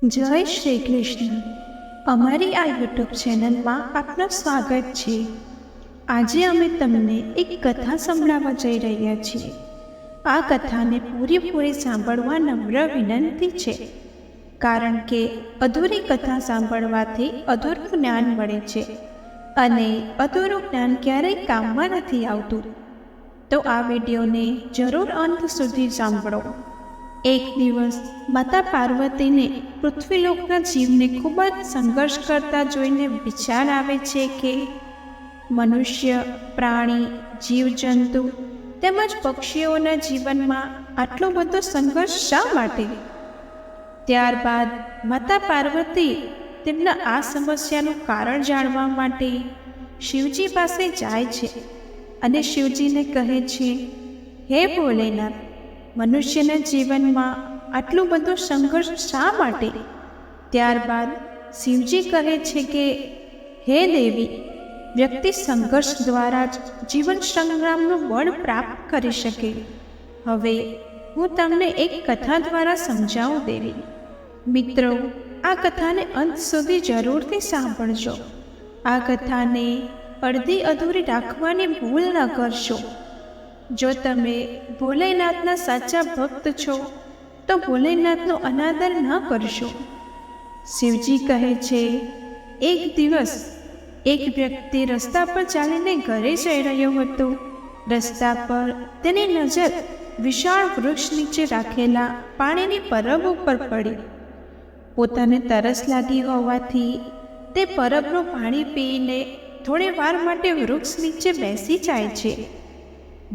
જય શ્રી કૃષ્ણ. અમારી આ યુટ્યુબ ચેનલમાં આપનું સ્વાગત છે. આજે અમે તમને એક કથા સંભળાવવા જઈ રહ્યા છીએ. આ કથાને પૂરેપૂરી સાંભળવા નમ્ર વિનંતી છે, કારણ કે અધૂરી કથા સાંભળવાથી અધૂરું જ્ઞાન મળે છે અને અધૂરું જ્ઞાન ક્યારેય કામમાં નથી આવતું. તો આ વિડીયોને જરૂર અંત સુધી સાંભળો. એક દિવસ માતા પાર્વતીને પૃથ્વીલોકના જીવને ખૂબ જ સંઘર્ષ કરતા જોઈને વિચાર આવે છે કે મનુષ્ય, પ્રાણી, જીવજંતુ તેમજ પક્ષીઓના જીવનમાં આટલો બધો સંઘર્ષ શા માટે? ત્યારબાદ માતા પાર્વતી તેમના આ સમસ્યાનું કારણ જાણવા માટે શિવજી પાસે જાય છે અને શિવજીને કહે છે, હે ભોલેનાથ, મનુષ્યના જીવનમાં આટલું બધું સંઘર્ષ શા માટે? ત્યારબાદ શિવજી કહે છે કે હે દેવી, વ્યક્તિ સંઘર્ષ દ્વારા જ જીવન સંગ્રામનું બળ પ્રાપ્ત કરી શકે. હવે હું તમને એક કથા દ્વારા સમજાવું દેવી. મિત્રો, આ કથાને અંત સુધી જરૂરથી સાંભળજો. આ કથાને અડધી અધૂરી રાખવાની ભૂલ ન કરશો. જો તમે ભોલેનાથના સાચા ભક્ત છો તો ભોલેનાથનો અનાદર ન કરશો. શિવજી કહે છે, એક દિવસ એક વ્યક્તિ રસ્તા પર ચાલીને ઘરે જઈ રહ્યો હતો. રસ્તા પર તેની નજર વિશાળ વૃક્ષ નીચે રાખેલા પાણીની પરબ ઉપર પડી. પોતાને તરસ લાગી હોવાથી તે પરબનું પાણી પીને થોડી વાર માટે વૃક્ષ નીચે બેસી જાય છે.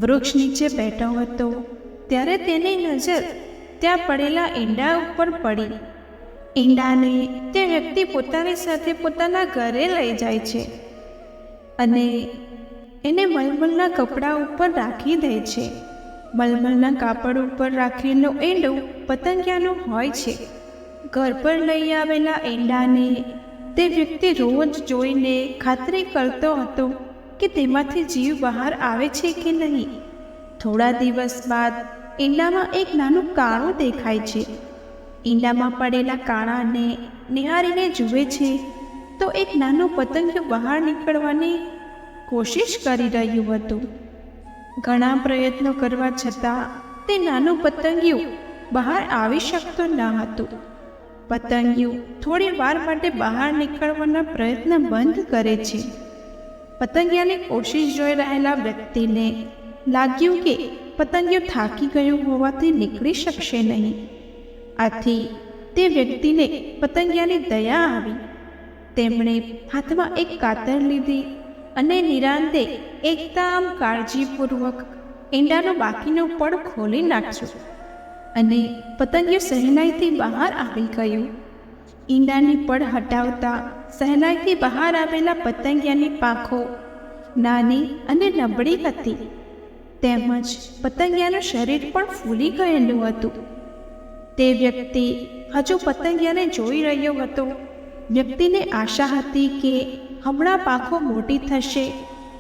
વૃક્ષ નીચે બેઠો હતો ત્યારે તેની નજર ત્યાં પડેલા ઈંડા ઉપર પડી. ઈંડાને તે વ્યક્તિ પોતાની સાથે પોતાના ઘરે લઈ જાય છે અને એને મલમલના કપડાં ઉપર રાખી દે છે. મલમલના કાપડ ઉપર રાખેલું ઈંડું પતંગિયાનું હોય છે. ઘર પર લઈ આવેલા ઈંડાને તે વ્યક્તિ રોજ જોઈને ખાતરી કરતો હતો કે તેમાંથી જીવ બહાર આવે છે કે નહીં. થોડા દિવસ બાદ ઈંડામાં એક નાનું કાણું દેખાય છે. ઈંડામાં પડેલા કાણાને નિહાળીને જુએ છે તો એક નાનું પતંગિયું બહાર નીકળવાની કોશિશ કરી રહ્યું હતું. ઘણા પ્રયત્નો કરવા છતાં તે નાનું પતંગિયું બહાર આવી શકતું ન હતું. પતંગિયું થોડી વાર માટે બહાર નીકળવાના પ્રયત્ન બંધ કરે છે. પતંગિયાની કોશિશ જોઈ રહેલા વ્યક્તિને લાગ્યું કે પતંગિયું થાકી ગયું હોવાથી નીકળી શકશે નહીં. આથી તે વ્યક્તિને પતંગિયાની દયા આવી. તેમણે હાથમાં એક કાતર લીધી અને નિરાંતે એકદમ કાળજીપૂર્વક ઈંડાનો બાકીનો પડ ખોલી નાખ્યો અને પતંગિયું સહેલાઈથી બહાર આવી ગયું. ઈંડાની પડ હટાવતા સહેલાઈથી બહાર આવેલા પતંગિયાની પાંખો નાની અને નબળી હતી, તેમજ પતંગિયાનું શરીર પણ ફૂલી ગયેલું હતું. તે વ્યક્તિ હજુ પતંગિયાને જોઈ રહ્યો હતો. વ્યક્તિને આશા હતી કે હમણાં પાંખો મોટી થશે,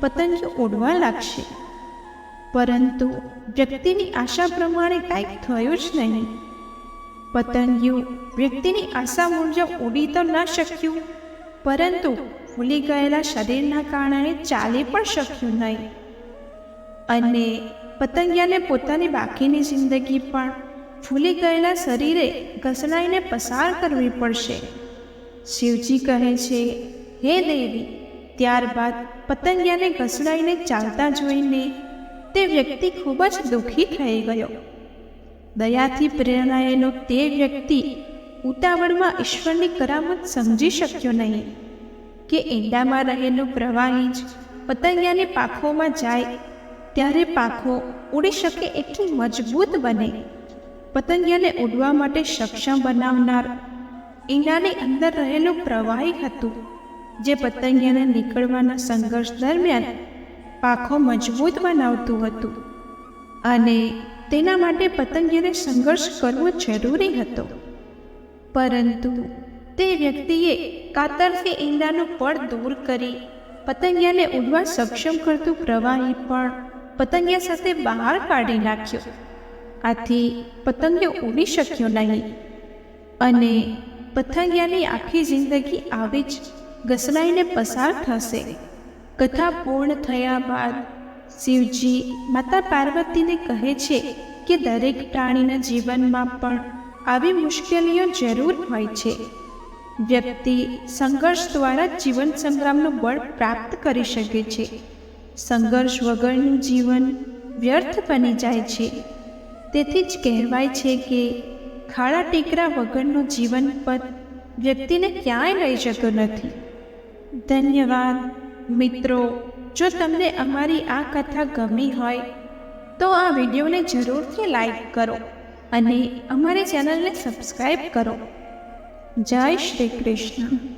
પતંગિયું ઉડવા લાગશે. પરંતુ વ્યક્તિની આશા પ્રમાણે કંઈક થયું જ નહીં. પતંગિયું વ્યક્તિની આશા મુજબ ઉડી તો ન શક્યું, પરંતુ ફૂલી ગયેલા શરીરના કારણે ચાલી પણ શક્યું નહીં અને પતંગિયાને પોતાની બાકીની જિંદગી પણ ફૂલી ગયેલા શરીરે ઘસડાઈને પસાર કરવી પડશે. શિવજી કહે છે, હે દેવી. ત્યારબાદ પતંગિયાને ઘસડાઈને ચાલતા જોઈને તે વ્યક્તિ ખૂબ જ દુઃખી થઈ ગયો. દયાથી પ્રેરણાયેલો તે વ્યક્તિ ઉતાવળમાં ઈશ્વરની કરામત સમજી શક્યો નહીં કે ઈંડામાં રહેલું પ્રવાહી જ પતંગિયાની પાંખોમાં જાય ત્યારે પાંખો ઉડી શકે એટલી મજબૂત બને. પતંગિયાને ઉડવા માટે સક્ષમ બનાવનાર ઈંડાની અંદર રહેલું પ્રવાહી હતું, જે પતંગિયાને નીકળવાના સંઘર્ષ દરમિયાન પાંખો મજબૂત બનાવતું હતું અને તેના માટે પતંગિયાને સંઘર્ષ કરવો જરૂરી હતો. પરંતુ તે વ્યક્તિએ કાતરથી ઈંડાનું પડ દૂર કરી પતંગિયાને ઉડવા સક્ષમ કરતું પ્રવાહી પણ પતંગિયા સાથે બહાર કાઢી નાખ્યો. આથી પતંગિયો ઉડી શક્યો નહીં અને પથંગિયાની આખી જિંદગી આવી જ ઘસડાઈને પસાર થશે. કથા પૂર્ણ થયા બાદ શિવજી માતા પાર્વતીને કહે છે કે દરેક પ્રાણીના જીવનમાં પણ આવી મુશ્કેલીઓ જરૂર હોય છે. વ્યક્તિ સંઘર્ષ દ્વારા જીવન સંગ્રામનું બળ પ્રાપ્ત કરી શકે છે. સંઘર્ષ વગરનું જીવન વ્યર્થ બની જાય છે. તેથી જ કહેવાય છે કે ખાડા ટેકરા વગરનું જીવન પથ વ્યક્તિને ક્યાંય લઈ જતો નથી. ધન્યવાદ મિત્રો. જો તમને અમારી આ કથા ગમી હોય તો આ વિડીયોને જરૂરથી લાઈક કરો અને અમારી ચેનલને સબસ્ક્રાઈબ કરો. જય શ્રી કૃષ્ણ.